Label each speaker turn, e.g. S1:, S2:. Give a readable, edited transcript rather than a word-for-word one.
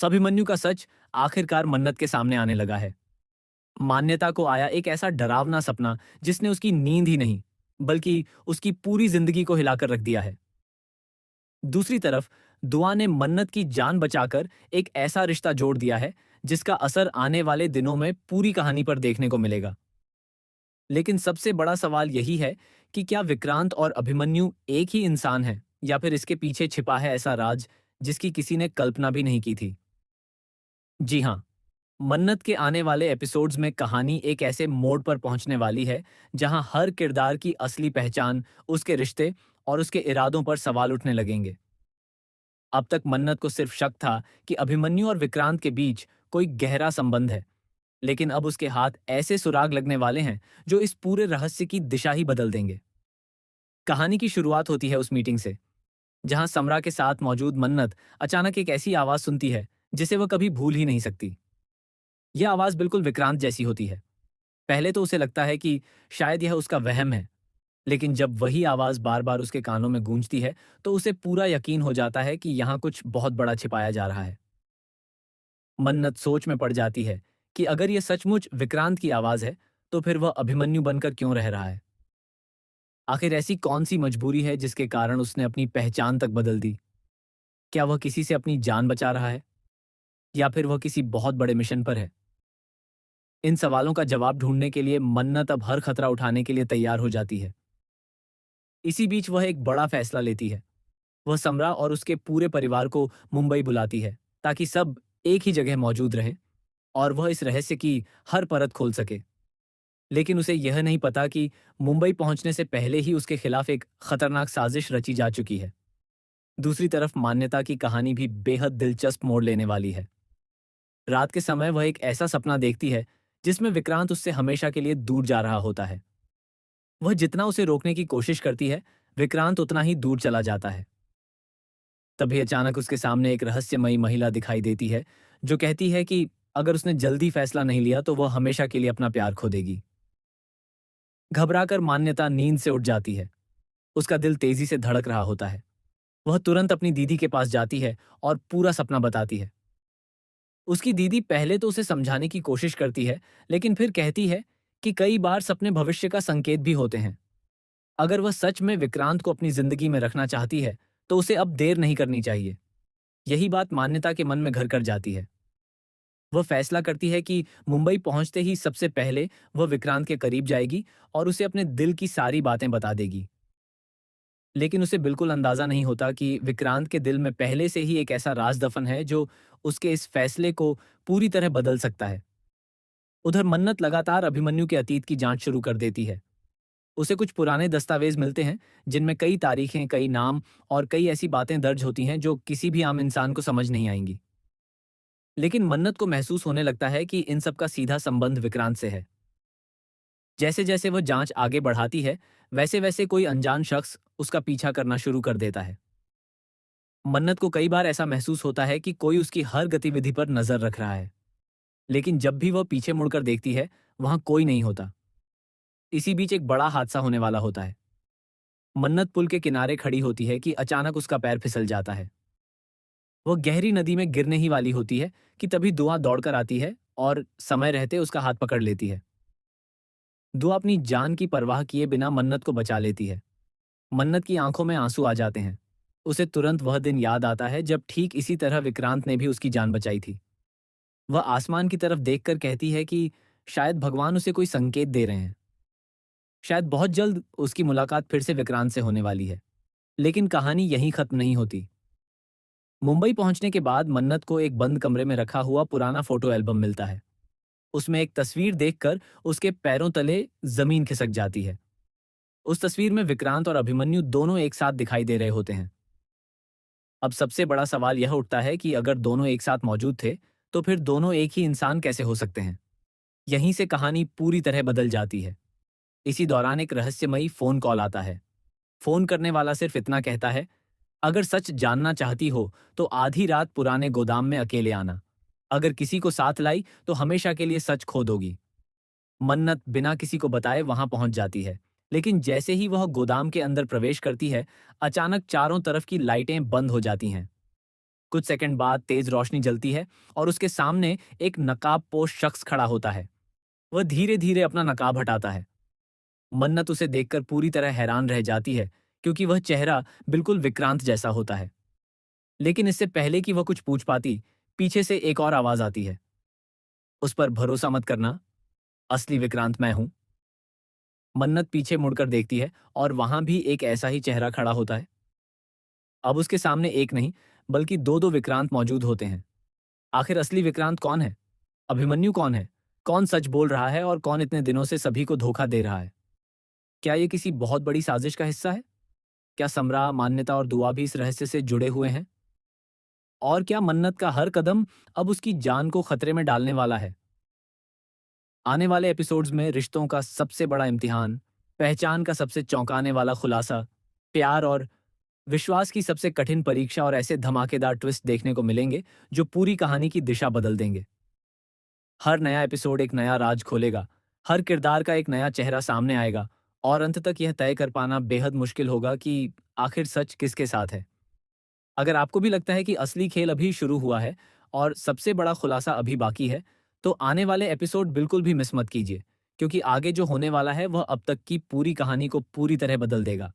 S1: अभिमन्यु का सच आखिरकार मन्नत के सामने आने लगा है। मान्यता को आया एक ऐसा डरावना सपना जिसने उसकी नींद ही नहीं, बल्कि उसकी पूरी जिंदगी को हिलाकर रख दिया है। दूसरी तरफ दुआ ने मन्नत की जान बचाकर एक ऐसा रिश्ता जोड़ दिया है जिसका असर आने वाले दिनों में पूरी कहानी पर देखने को मिलेगा। लेकिन सबसे बड़ा सवाल यही है कि क्या विक्रांत और अभिमन्यु एक ही इंसान है या फिर इसके पीछे छिपा है ऐसा राज जिसकी किसी ने कल्पना भी नहीं की थी। जी हाँ, मन्नत के आने वाले एपिसोड्स में कहानी एक ऐसे मोड़ पर पहुंचने वाली है जहां हर किरदार की असली पहचान, उसके रिश्ते और उसके इरादों पर सवाल उठने लगेंगे। अब तक मन्नत को सिर्फ शक था कि अभिमन्यु और विक्रांत के बीच कोई गहरा संबंध है, लेकिन अब उसके हाथ ऐसे सुराग लगने वाले हैं जो इस पूरे रहस्य की दिशा ही बदल देंगे। कहानी की शुरुआत होती है उस मीटिंग से, जहां समरा के साथ मौजूद मन्नत अचानक एक ऐसी आवाज सुनती है जिसे वह कभी भूल ही नहीं सकती। यह आवाज बिल्कुल विक्रांत जैसी होती है। पहले तो उसे लगता है कि शायद यह उसका वहम है, लेकिन जब वही आवाज बार बार उसके कानों में गूंजती है तो उसे पूरा यकीन हो जाता है कि यहाँ कुछ बहुत बड़ा छिपाया जा रहा है। मन्नत सोच में पड़ जाती है कि अगर यह सचमुच विक्रांत की आवाज है तो फिर वह अभिमन्यु बनकर क्यों रह रहा है। आखिर ऐसी कौन सी मजबूरी है जिसके कारण उसने अपनी पहचान तक बदल दी। क्या वह किसी से अपनी जान बचा रहा है या फिर वह किसी बहुत बड़े मिशन पर है। इन सवालों का जवाब ढूंढने के लिए मन्नत अब हर खतरा उठाने के लिए तैयार हो जाती है। इसी बीच वह एक बड़ा फैसला लेती है। वह समरा और उसके पूरे परिवार को मुंबई बुलाती है ताकि सब एक ही जगह मौजूद रहें और वह इस रहस्य की हर परत खोल सके। लेकिन उसे यह नहीं पता कि मुंबई पहुंचने से पहले ही उसके खिलाफ एक खतरनाक साजिश रची जा चुकी है। दूसरी तरफ मान्यता की कहानी भी बेहद दिलचस्प मोड़ लेने वाली है। रात के समय वह एक ऐसा सपना देखती है जिसमें विक्रांत उससे हमेशा के लिए दूर जा रहा होता है। वह जितना उसे रोकने की कोशिश करती है, विक्रांत उतना ही दूर चला जाता है। तभी अचानक उसके सामने एक रहस्यमयी महिला दिखाई देती है जो कहती है कि अगर उसने जल्दी फैसला नहीं लिया तो वह हमेशा के लिए अपना प्यार खो देगी। घबराकर मान्यता नींद से उठ जाती है। उसका दिल तेजी से धड़क रहा होता है। वह तुरंत अपनी दीदी के पास जाती है और पूरा सपना बताती है। उसकी दीदी पहले तो उसे समझाने की कोशिश करती है, लेकिन फिर कहती है कि कई बार सपने भविष्य का संकेत भी होते हैं। अगर वह सच में विक्रांत को अपनी जिंदगी में रखना चाहती है तो उसे अब देर नहीं करनी चाहिए। यही बात मान्यता के मन में घर कर जाती है। वह फैसला करती है कि मुंबई पहुंचते ही सबसे पहले वह विक्रांत के करीब जाएगी और उसे अपने दिल की सारी बातें बता देगी। लेकिन उसे बिल्कुल अंदाजा नहीं होता कि विक्रांत के दिल में पहले से ही एक ऐसा राज दफन है जो उसके इस फैसले को पूरी तरह बदल सकता है। उधर मन्नत लगातार अभिमन्यु के अतीत की जांच शुरू कर देती है। उसे कुछ पुराने दस्तावेज मिलते हैं जिनमें कई तारीखें, कई नाम और कई ऐसी बातें दर्ज होती हैं जो किसी भी आम इंसान को समझ नहीं आएंगी। लेकिन मन्नत को महसूस होने लगता है कि इन सब का सीधा संबंध विक्रांत से है। जैसे जैसे वह जांच आगे बढ़ाती है, वैसे वैसे कोई अनजान शख्स उसका पीछा करना शुरू कर देता है। मन्नत को कई बार ऐसा महसूस होता है कि कोई उसकी हर गतिविधि पर नजर रख रहा है, लेकिन जब भी वह पीछे मुड़कर देखती है, वहां कोई नहीं होता। इसी बीच एक बड़ा हादसा होने वाला होता है। मन्नत पुल के किनारे खड़ी होती है कि अचानक उसका पैर फिसल जाता है। वह गहरी नदी में गिरने ही वाली होती है कि तभी दुआ दौड़कर आती है और समय रहते उसका हाथ पकड़ लेती है। दुआ अपनी जान की परवाह किए बिना मन्नत को बचा लेती है। मन्नत की आंखों में आंसू आ जाते हैं। उसे तुरंत वह दिन याद आता है जब ठीक इसी तरह विक्रांत ने भी उसकी जान बचाई थी। वह आसमान की तरफ देखकर कहती है कि शायद भगवान उसे कोई संकेत दे रहे हैं। शायद बहुत जल्द उसकी मुलाकात फिर से विक्रांत से होने वाली है। लेकिन कहानी यहीं खत्म नहीं होती। मुंबई पहुंचने के बाद मन्नत को एक बंद कमरे में रखा हुआ पुराना फोटो एल्बम मिलता है। उसमें एक तस्वीर देखकर उसके पैरों तले जमीन खिसक जाती है। उस तस्वीर में विक्रांत और अभिमन्यु दोनों एक साथ दिखाई दे रहे होते हैं। अब सबसे बड़ा सवाल यह उठता है कि अगर दोनों एक साथ मौजूद थे, तो फिर दोनों एक ही इंसान कैसे हो सकते हैं? यहीं से कहानी पूरी तरह बदल जाती है। इसी दौरान एक रहस्यमयी फोन कॉल आता है। फोन करने वाला सिर्फ इतना कहता है, अगर सच जानना चाहती हो तो आधी रात पुराने गोदाम में अकेले आना। अगर किसी को साथ लाई तो हमेशा के लिए सच खो दोगी। मन्नत बिना किसी को बताए वहां पहुंच जाती है, लेकिन जैसे ही वह गोदाम के अंदर प्रवेश करती है, अचानक चारों तरफ की लाइटें बंद हो जाती हैं। कुछ सेकंड बाद तेज रोशनी जलती है और उसके सामने एक नकाबपोश शख्स खड़ा होता है। वह धीरे धीरे अपना नकाब हटाता है। मन्नत उसे देखकर पूरी तरह हैरान रह जाती है, क्योंकि वह चेहरा बिल्कुल विक्रांत जैसा होता है। लेकिन इससे पहले कि वह कुछ पूछ पाती, पीछे से एक और आवाज आती है। उस पर भरोसा मत करना, असली विक्रांत मैं हूं। मन्नत पीछे मुड़कर देखती है और वहां भी एक ऐसा ही चेहरा खड़ा होता है। अब उसके सामने एक नहीं, बल्कि दो दो विक्रांत मौजूद होते हैं। आखिर असली विक्रांत कौन है? अभिमन्यु कौन है? कौन सच बोल रहा है और कौन इतने दिनों से सभी को धोखा दे रहा है? क्या ये किसी बहुत बड़ी साजिश का हिस्सा है? क्या समरा, मान्यता और दुआ भी इस रहस्य से जुड़े हुए हैं? और क्या मन्नत का हर कदम अब उसकी जान को खतरे में डालने वाला है? आने वाले एपिसोड्स में रिश्तों का सबसे बड़ा इम्तिहान, पहचान का सबसे चौंकाने वाला खुलासा, प्यार और विश्वास की सबसे कठिन परीक्षा और ऐसे धमाकेदार ट्विस्ट देखने को मिलेंगे जो पूरी कहानी की दिशा बदल देंगे। हर नया एपिसोड एक नया राज खोलेगा, हर किरदार का एक नया चेहरा सामने आएगा और अंत तक यह तय कर पाना बेहद मुश्किल होगा कि आखिर सच किसके साथ है। अगर आपको भी लगता है कि असली खेल अभी शुरू हुआ है और सबसे बड़ा खुलासा अभी बाकी है, तो आने वाले एपिसोड बिल्कुल भी मिस मत कीजिए, क्योंकि आगे जो होने वाला है वह अब तक की पूरी कहानी को पूरी तरह बदल देगा।